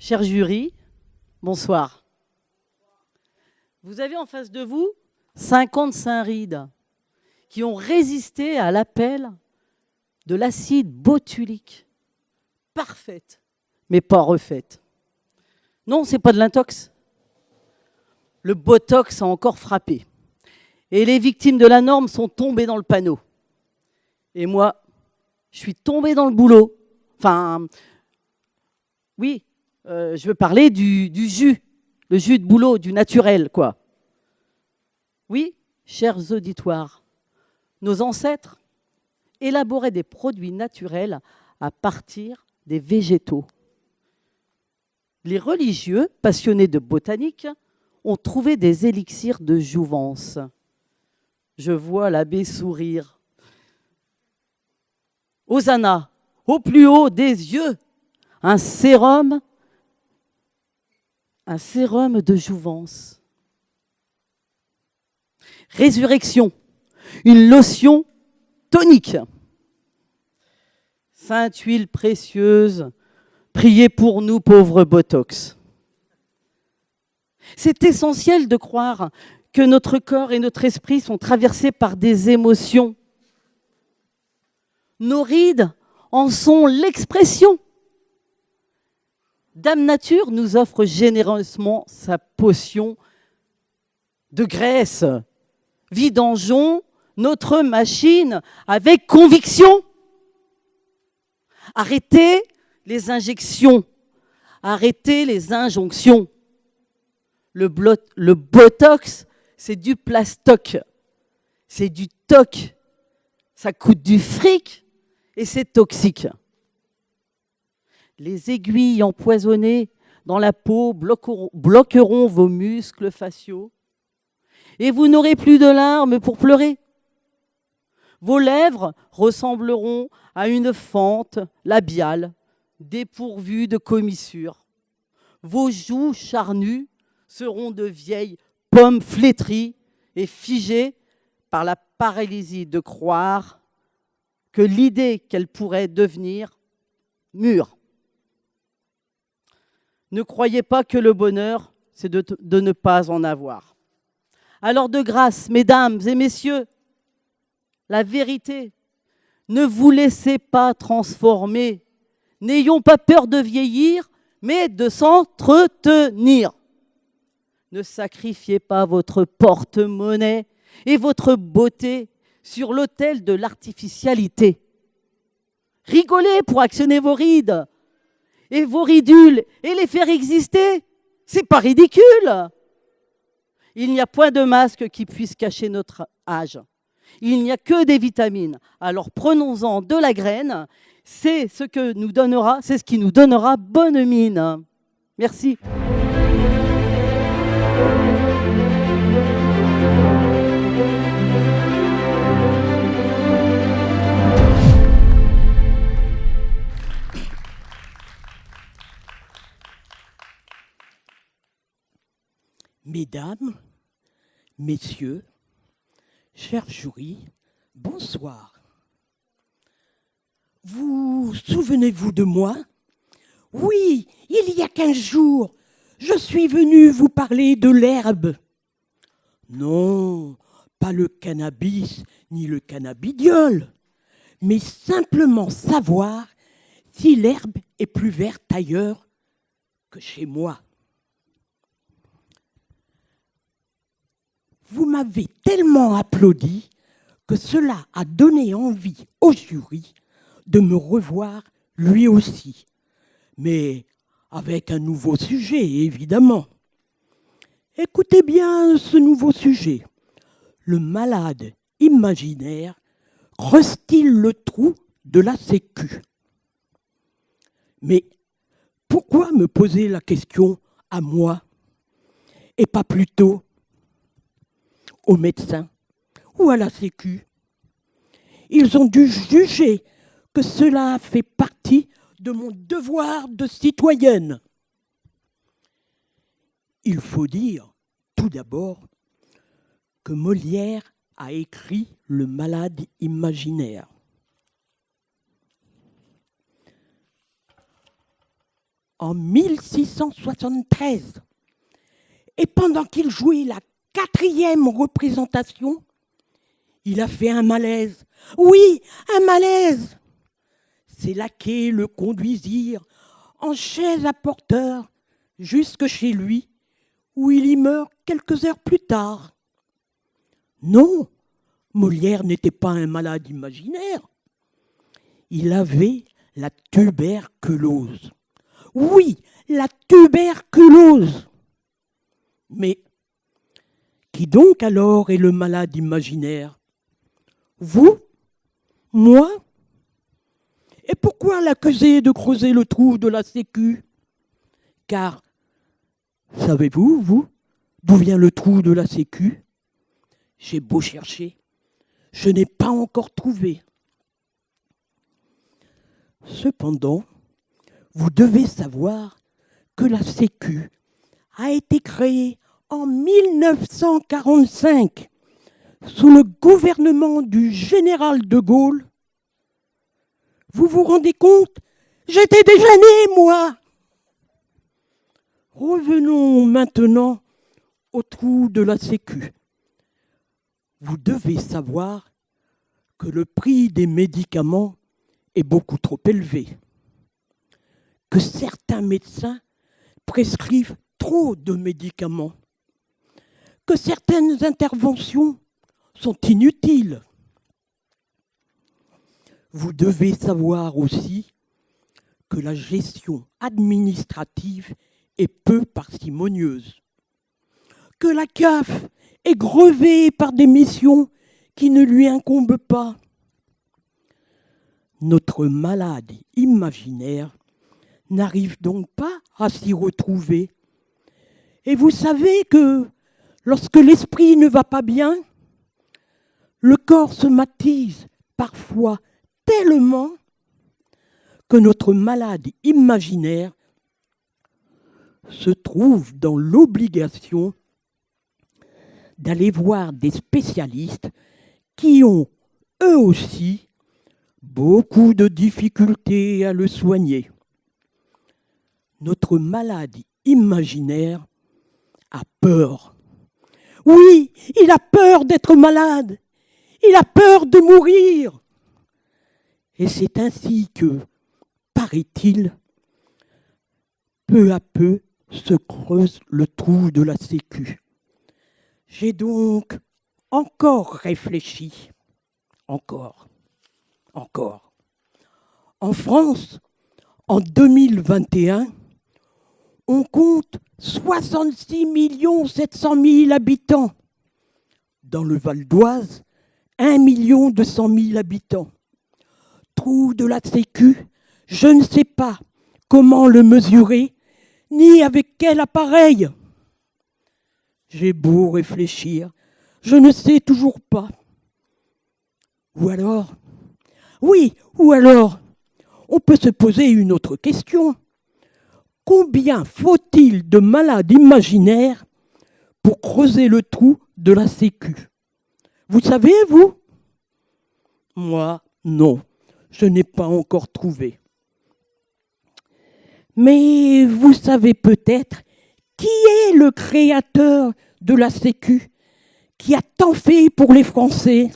Cher jury, bonsoir. Vous avez en face de vous 55 rides qui ont résisté à l'appel de l'acide botulique. Parfaite, mais pas refaite. Non, c'est pas de l'intox. Le botox a encore frappé. Et les victimes de la norme sont tombées dans le panneau. Et moi, je suis tombée dans le boulot. Enfin, oui, je veux parler du jus. Le jus de boulot, du naturel, quoi. Oui, chers auditoires, nos ancêtres élaboraient des produits naturels à partir des végétaux. Les religieux, passionnés de botanique, ont trouvé des élixirs de jouvence. Je vois l'abbé sourire. Hosanna, au plus haut des yeux, un sérum de jouvence. Résurrection, une lotion tonique. Sainte huile précieuse, priez pour nous pauvres botox. C'est essentiel de croire que notre corps et notre esprit sont traversés par des émotions. Nos rides en sont l'expression. Dame Nature nous offre généreusement sa potion de graisse. Vidangeons notre machine avec conviction. Arrêtez les injections, arrêtez les injonctions. Le botox, c'est du plastoc, c'est du toc, ça coûte du fric et c'est toxique. Les aiguilles empoisonnées dans la peau bloqueront vos muscles faciaux et vous n'aurez plus de larmes pour pleurer. Vos lèvres ressembleront à une fente labiale dépourvue de commissures. Vos joues charnues seront de vieilles pommes flétries et figées par la paralysie de croire que l'idée qu'elles pourraient devenir mûre. Ne croyez pas que le bonheur, c'est de ne pas en avoir. Alors de grâce, mesdames et messieurs, la vérité, ne vous laissez pas transformer. N'ayons pas peur de vieillir, mais de s'entretenir. Ne sacrifiez pas votre porte-monnaie et votre beauté sur l'autel de l'artificialité. Rigolez pour actionner vos rides et vos ridules et les faire exister. C'est pas ridicule. Il n'y a point de masque qui puisse cacher notre âge. Il n'y a que des vitamines. Alors prenons-en de la graine. C'est ce qui nous donnera bonne mine. Merci. Mesdames, messieurs, chers jurys, bonsoir. Vous souvenez-vous de moi? Oui, il y a 15 jours, je suis venu vous parler de l'herbe. Non, pas le cannabis ni le cannabidiol, mais simplement savoir si l'herbe est plus verte ailleurs que chez moi. Vous m'avez tellement applaudi que cela a donné envie au jury de me revoir lui aussi, mais avec un nouveau sujet, évidemment. Écoutez bien ce nouveau sujet. Le malade imaginaire creuse-t-il le trou de la Sécu? Mais pourquoi me poser la question à moi et pas plutôt au médecin ou à la Sécu? Ils ont dû juger que cela fait partie de mon devoir de citoyenne. Il faut dire, tout d'abord, que Molière a écrit Le malade imaginaire. en 1673. Et pendant qu'il jouait la 4e représentation, il a fait un malaise. Oui, un malaise. Ses laquais le conduisirent en chaise à porteur jusque chez lui, où il y meurt quelques heures plus tard. Non, Molière n'était pas un malade imaginaire. Il avait la tuberculose. Oui, la tuberculose. Mais qui donc alors est le malade imaginaire? Vous? Moi? Et pourquoi l'accuser de creuser le trou de la Sécu? Car, savez-vous, vous, d'où vient le trou de la Sécu? J'ai beau chercher, je n'ai pas encore trouvé. Cependant, vous devez savoir que la Sécu a été créée en 1945 sous le gouvernement du général de Gaulle. Vous vous rendez compte? J'étais déjà né, moi. Revenons maintenant au trou de la Sécu. Vous devez savoir que le prix des médicaments est beaucoup trop élevé, que certains médecins prescrivent trop de médicaments, que certaines interventions sont inutiles. Vous devez savoir aussi que la gestion administrative est peu parcimonieuse, que la CAF est grevée par des missions qui ne lui incombent pas. Notre malade imaginaire n'arrive donc pas à s'y retrouver. Et vous savez que lorsque l'esprit ne va pas bien, le corps se matise parfois tellement que notre malade imaginaire se trouve dans l'obligation d'aller voir des spécialistes qui ont, eux aussi, beaucoup de difficultés à le soigner. Notre malade imaginaire a peur. Oui, il a peur d'être malade. Il a peur de mourir. Et c'est ainsi que, paraît-il, peu à peu se creuse le trou de la Sécu. J'ai donc encore réfléchi. Encore. En France, en 2021, on compte 66 700 000 habitants. Dans le Val d'Oise, 1 200 000 habitants. Trou de la Sécu, je ne sais pas comment le mesurer, ni avec quel appareil. J'ai beau réfléchir, je ne sais toujours pas. Ou alors, on peut se poser une autre question. Combien faut-il de malades imaginaires pour creuser le trou de la Sécu? Vous savez, vous? Moi, non, je n'ai pas encore trouvé. Mais vous savez peut-être qui est le créateur de la Sécu, qui a tant fait pour les Français?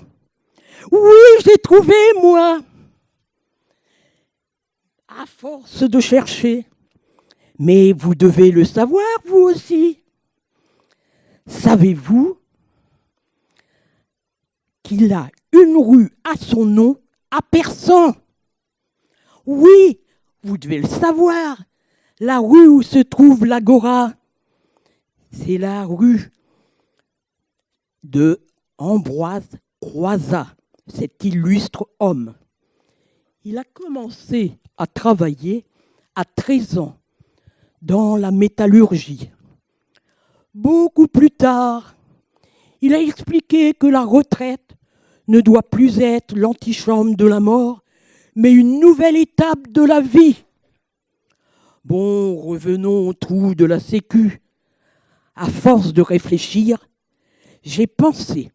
Oui, j'ai trouvé, moi. À force de chercher. Mais vous devez le savoir, vous aussi. Savez-vous qu'il a une rue à son nom à Persan? Oui, vous devez le savoir. La rue où se trouve l'Agora, c'est la rue de Ambroise Croizat, cet illustre homme. Il a commencé à travailler à 13 ans dans la métallurgie. Beaucoup plus tard, il a expliqué que la retraite ne doit plus être l'antichambre de la mort, mais une nouvelle étape de la vie. Bon, revenons au trou de la Sécu. À force de réfléchir, j'ai pensé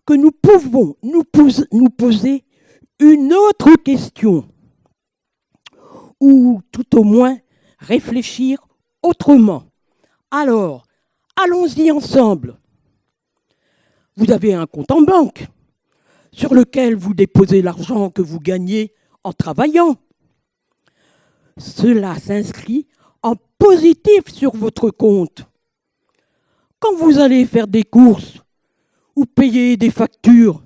que nous pouvons nous poser une autre question, ou tout au moins réfléchir autrement. Alors, allons-y ensemble. Vous avez un compte en banque sur lequel vous déposez l'argent que vous gagnez en travaillant. Cela s'inscrit en positif sur votre compte. Quand vous allez faire des courses ou payer des factures,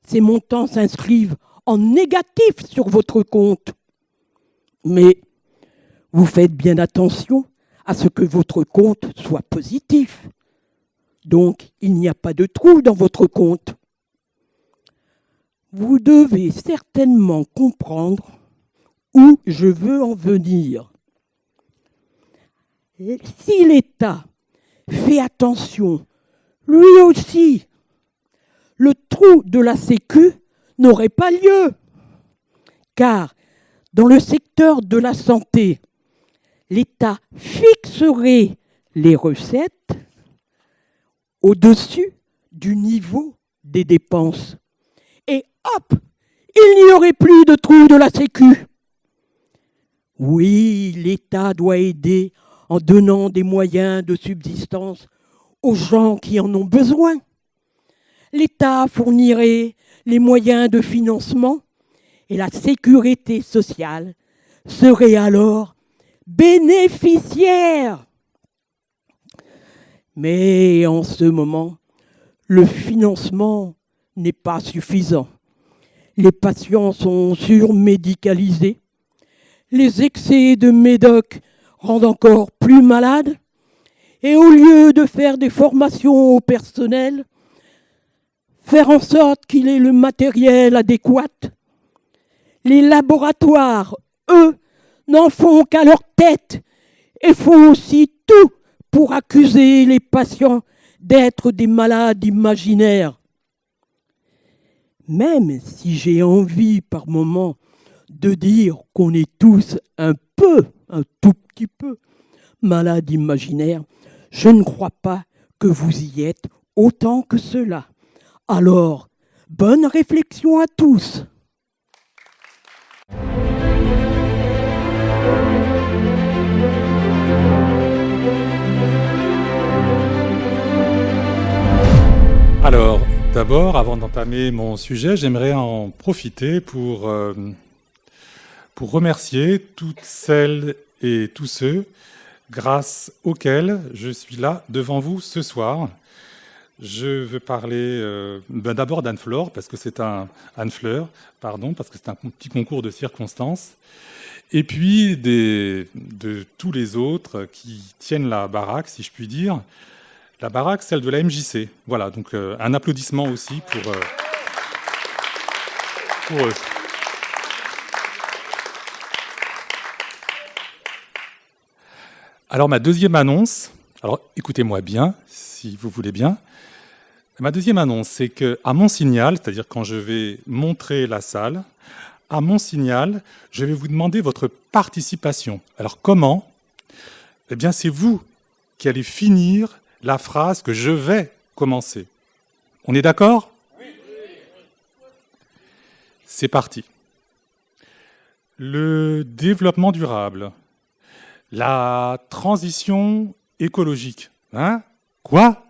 ces montants s'inscrivent en négatif sur votre compte. Mais vous faites bien attention à ce que votre compte soit positif. Donc, il n'y a pas de trou dans votre compte. Vous devez certainement comprendre où je veux en venir. Et si l'État fait attention, lui aussi, le trou de la Sécu n'aurait pas lieu. Car dans le secteur de la santé, l'État fixerait les recettes au-dessus du niveau des dépenses. Et hop, il n'y aurait plus de trou de la Sécu. Oui, l'État doit aider en donnant des moyens de subsistance aux gens qui en ont besoin. L'État fournirait les moyens de financement et la sécurité sociale serait alors bénéficiaire. Mais en ce moment, le financement n'est pas suffisant. Les patients sont surmédicalisés. Les excès de médoc rendent encore plus malades. Et au lieu de faire des formations au personnel, faire en sorte qu'il ait le matériel adéquat, les laboratoires, eux, n'en font qu'à leur tête et font aussi tout pour accuser les patients d'être des malades imaginaires. Même si j'ai envie par moments de dire qu'on est tous un tout petit peu malades imaginaires, je ne crois pas que vous y êtes autant que cela. Alors, bonne réflexion à tous. Alors, d'abord, avant d'entamer mon sujet, j'aimerais en profiter pour remercier toutes celles et tous ceux grâce auxquels je suis là devant vous ce soir. Je veux parler d'abord d'Anne-Fleur, parce que c'est un petit concours de circonstances, et puis de tous les autres qui tiennent la baraque, si je puis dire. La baraque, celle de la MJC. Voilà, donc un applaudissement aussi pour eux. Alors, ma deuxième annonce, alors écoutez-moi bien, si vous voulez bien. Ma deuxième annonce, c'est qu'à mon signal, c'est-à-dire quand je vais montrer la salle, à mon signal, je vais vous demander votre participation. Alors, comment ? Eh bien, c'est vous qui allez finir la phrase que je vais commencer. On est d'accord ? Oui. C'est parti. Le développement durable, la transition écologique. Hein ? Quoi ?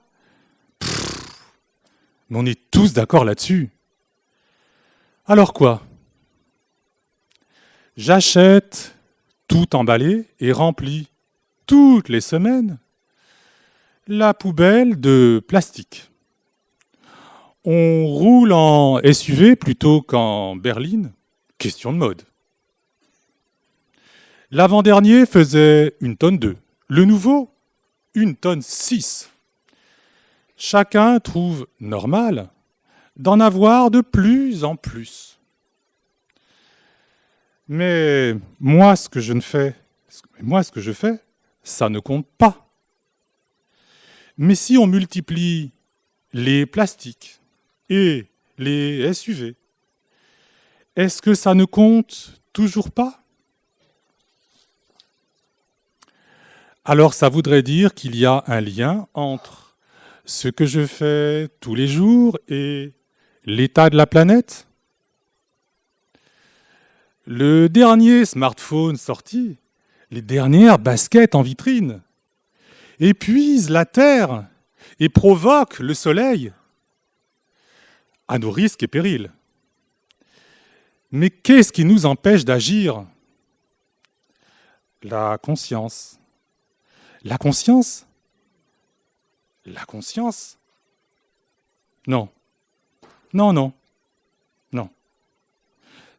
Mais on est tous d'accord là-dessus. Alors quoi ? J'achète tout emballé et rempli toutes les semaines la poubelle de plastique. On roule en SUV plutôt qu'en berline. Question de mode. L'avant-dernier faisait 1,2 tonne. Le nouveau, 1,6 tonne. Chacun trouve normal d'en avoir de plus en plus. Mais moi, ce que je fais, ça ne compte pas. Mais si on multiplie les plastiques et les SUV, est-ce que ça ne compte toujours pas ? Alors ça voudrait dire qu'il y a un lien entre ce que je fais tous les jours et l'état de la planète ? Le dernier smartphone sorti les dernières baskets en vitrine, épuisent la terre et provoquent le soleil à nos risques et périls. Mais qu'est-ce qui nous empêche d'agir? La conscience. La conscience? La conscience? Non. Non, non. Non.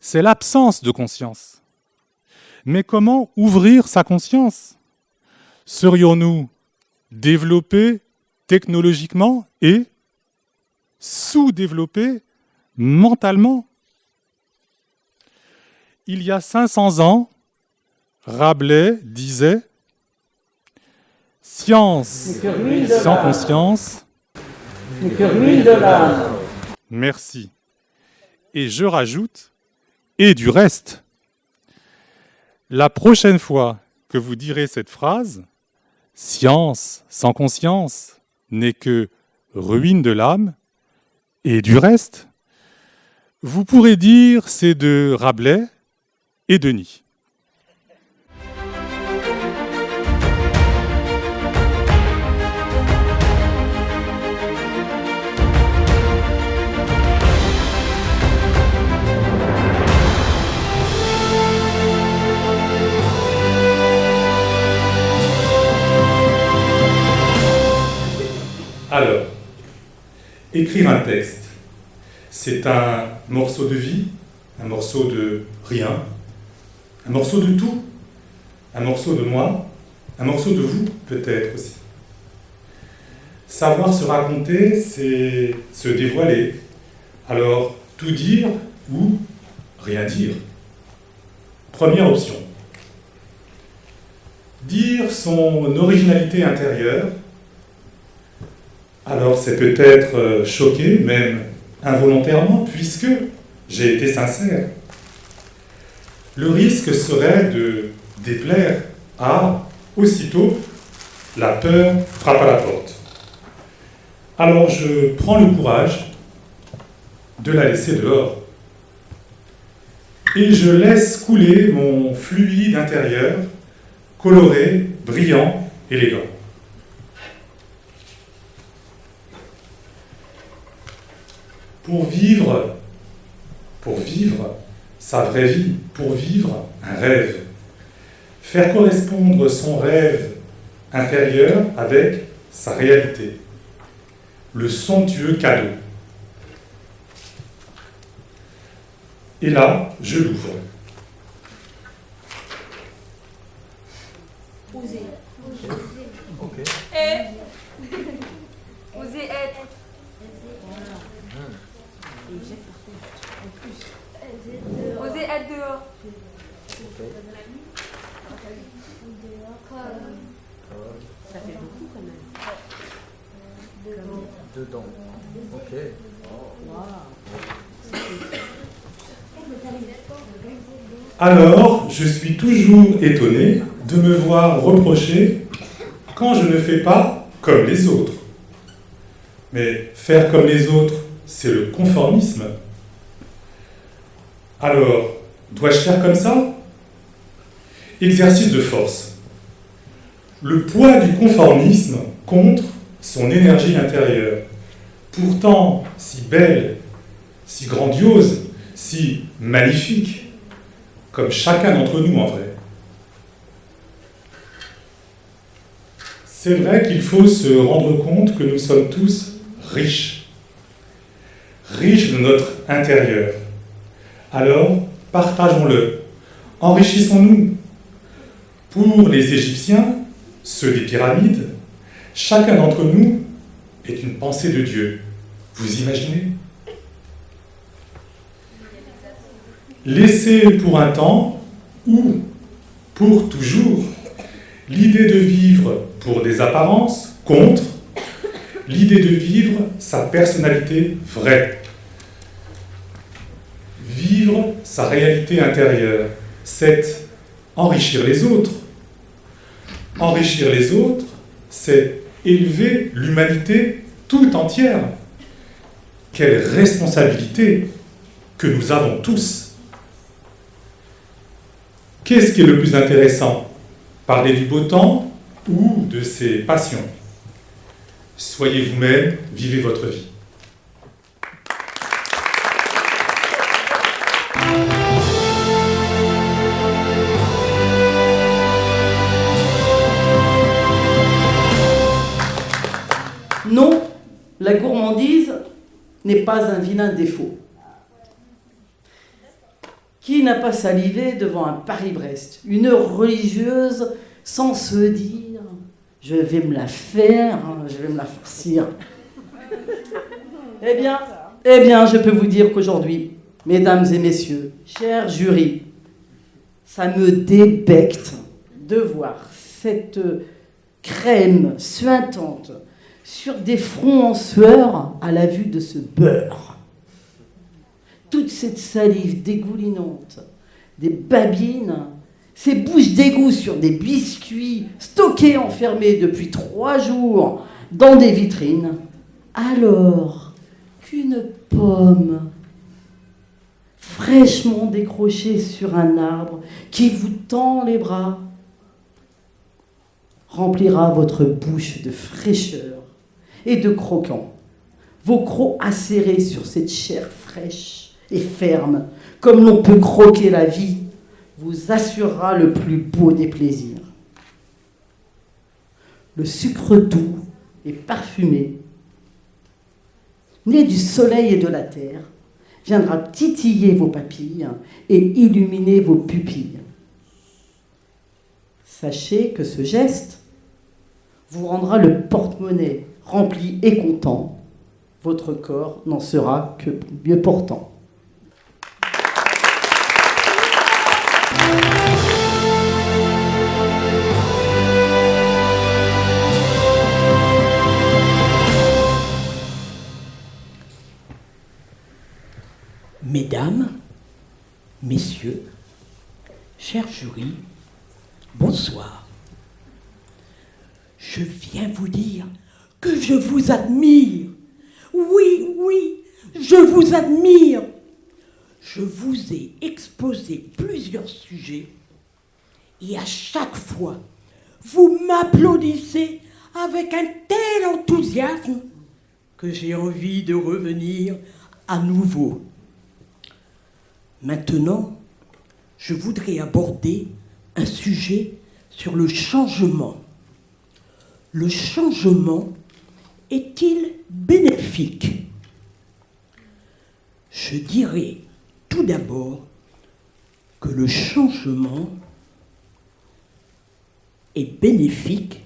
C'est l'absence de conscience. Mais comment ouvrir sa conscience? Serions-nous développés technologiquement et sous-développés mentalement? Il y a 500 ans, Rabelais disait « Science sans conscience n'est que ruine de l'âme. » Merci. Et je rajoute « et du reste ». La prochaine fois que vous direz cette phrase, « Science sans conscience n'est que ruine de l'âme et du reste », vous pourrez dire c'est de Rabelais et Denis. Alors, écrire un texte, c'est un morceau de vie, un morceau de rien, un morceau de tout, un morceau de moi, un morceau de vous peut-être aussi. Savoir se raconter, c'est se dévoiler. Alors, tout dire ou rien dire. Première option. Dire son originalité intérieure. Alors c'est peut-être choqué, même involontairement, puisque j'ai été sincère. Le risque serait de déplaire aussitôt, la peur frappe à la porte. Alors je prends le courage de la laisser dehors. Et je laisse couler mon fluide intérieur, coloré, brillant, élégant. Pour vivre sa vraie vie, pour vivre un rêve. Faire correspondre son rêve intérieur avec sa réalité. Le somptueux cadeau. Et là, je l'ouvre. Oser. Ok. Oser être. Oser être dehors. Ça fait beaucoup quand même. Dedans. Ok. Alors, je suis toujours étonné de me voir reprocher quand je ne fais pas comme les autres. Mais faire comme les autres, c'est le conformisme. Alors, dois-je faire comme ça? Exercice de force. Le poids du conformisme contre son énergie intérieure, pourtant si belle, si grandiose, si magnifique, comme chacun d'entre nous en vrai. C'est vrai qu'il faut se rendre compte que nous sommes tous riches, riches de notre intérieur. Alors, partageons-le, enrichissons-nous. Pour les Égyptiens, ceux des pyramides, chacun d'entre nous est une pensée de Dieu. Vous imaginez? Laissez pour un temps, ou pour toujours, l'idée de vivre pour des apparences contre l'idée de vivre sa personnalité vraie. Vivre sa réalité intérieure, c'est enrichir les autres. Enrichir les autres, c'est élever l'humanité tout entière. Quelle responsabilité que nous avons tous. Qu'est-ce qui est le plus intéressant? Parlez du beau temps ou de ses passions. Soyez vous-même, vivez votre vie. Non, la gourmandise n'est pas un vilain défaut. Qui n'a pas salivé devant un Paris-Brest, une heure religieuse, sans se dire « je vais me la faire, je vais me la farcir ». Eh bien, je peux vous dire qu'aujourd'hui, mesdames et messieurs, chers jurys, ça me débecte de voir cette crème suintante sur des fronts en sueur à la vue de ce beurre. Toute cette salive dégoulinante, des babines, ces bouches d'égout sur des biscuits stockés enfermés depuis 3 jours dans des vitrines, alors qu'une pomme fraîchement décrochée sur un arbre qui vous tend les bras remplira votre bouche de fraîcheur et de croquants. Vos crocs acérés sur cette chair fraîche et ferme, comme l'on peut croquer la vie, vous assurera le plus beau des plaisirs. Le sucre doux et parfumé, né du soleil et de la terre, viendra titiller vos papilles et illuminer vos pupilles. Sachez que ce geste vous rendra le porte-monnaie rempli et content. Votre corps n'en sera que mieux portant. Mesdames, messieurs, chers jurys, bonsoir. Je viens vous dire que je vous admire. Oui, je vous admire. Je vous ai exposé plusieurs sujets et à chaque fois, vous m'applaudissez avec un tel enthousiasme que j'ai envie de revenir à nouveau. Maintenant, je voudrais aborder un sujet sur le changement. Le changement est-il bénéfique ? Je dirais tout d'abord que le changement est bénéfique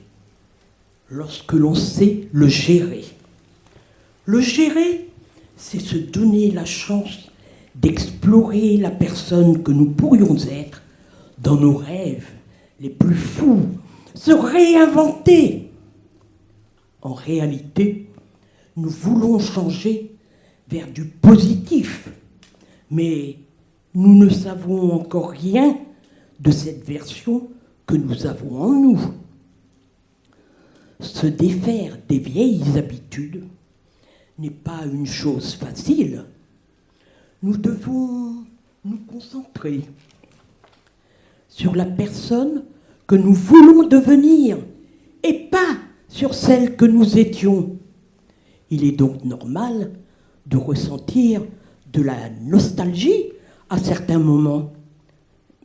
lorsque l'on sait le gérer. Le gérer, c'est se donner la chance d'explorer la personne que nous pourrions être dans nos rêves les plus fous, se réinventer. En réalité, nous voulons changer vers du positif, mais nous ne savons encore rien de cette version que nous avons en nous. Se défaire des vieilles habitudes n'est pas une chose facile. Nous devons nous concentrer sur la personne que nous voulons devenir et pas sur celle que nous étions. Il est donc normal de ressentir de la nostalgie à certains moments,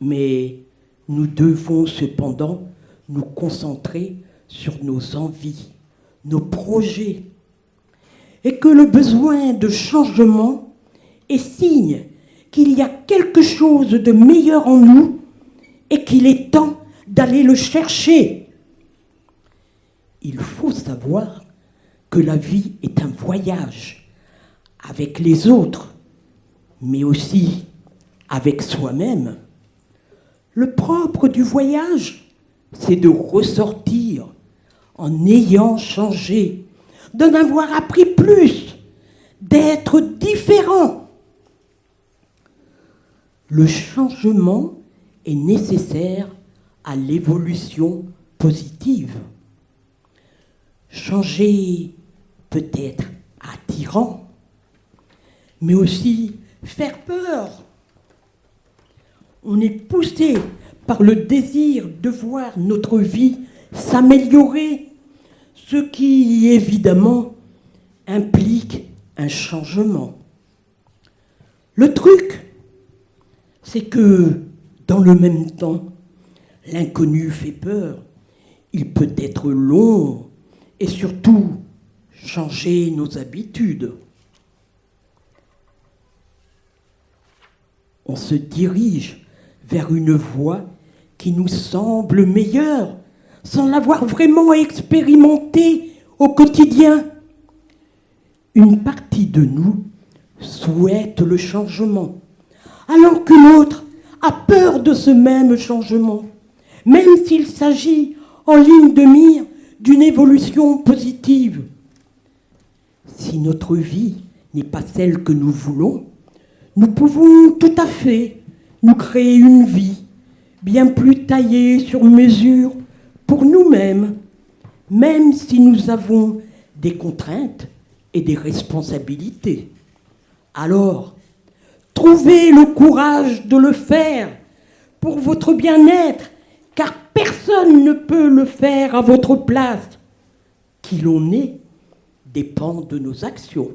mais nous devons cependant nous concentrer sur nos envies, nos projets, et que le besoin de changement est signe qu'il y a quelque chose de meilleur en nous et qu'il est temps d'aller le chercher. Il faut savoir que la vie est un voyage avec les autres, mais aussi avec soi-même. Le propre du voyage, c'est de ressortir en ayant changé, d'en avoir appris plus, d'être différent. Le changement est nécessaire à l'évolution positive. Changer peut être attirant, mais aussi faire peur. On est poussé par le désir de voir notre vie s'améliorer, ce qui évidemment implique un changement. Le truc, c'est que dans le même temps, l'inconnu fait peur. Il peut être long et surtout changer nos habitudes. On se dirige vers une voie qui nous semble meilleure, sans l'avoir vraiment expérimentée au quotidien. Une partie de nous souhaite le changement, alors qu'une autre a peur de ce même changement, même s'il s'agit en ligne de mire d'une évolution positive. Si notre vie n'est pas celle que nous voulons, nous pouvons tout à fait nous créer une vie bien plus taillée sur mesure pour nous-mêmes, même si nous avons des contraintes et des responsabilités. Alors, trouvez le courage de le faire pour votre bien-être, car personne ne peut le faire à votre place. Qui l'on est dépend de nos actions.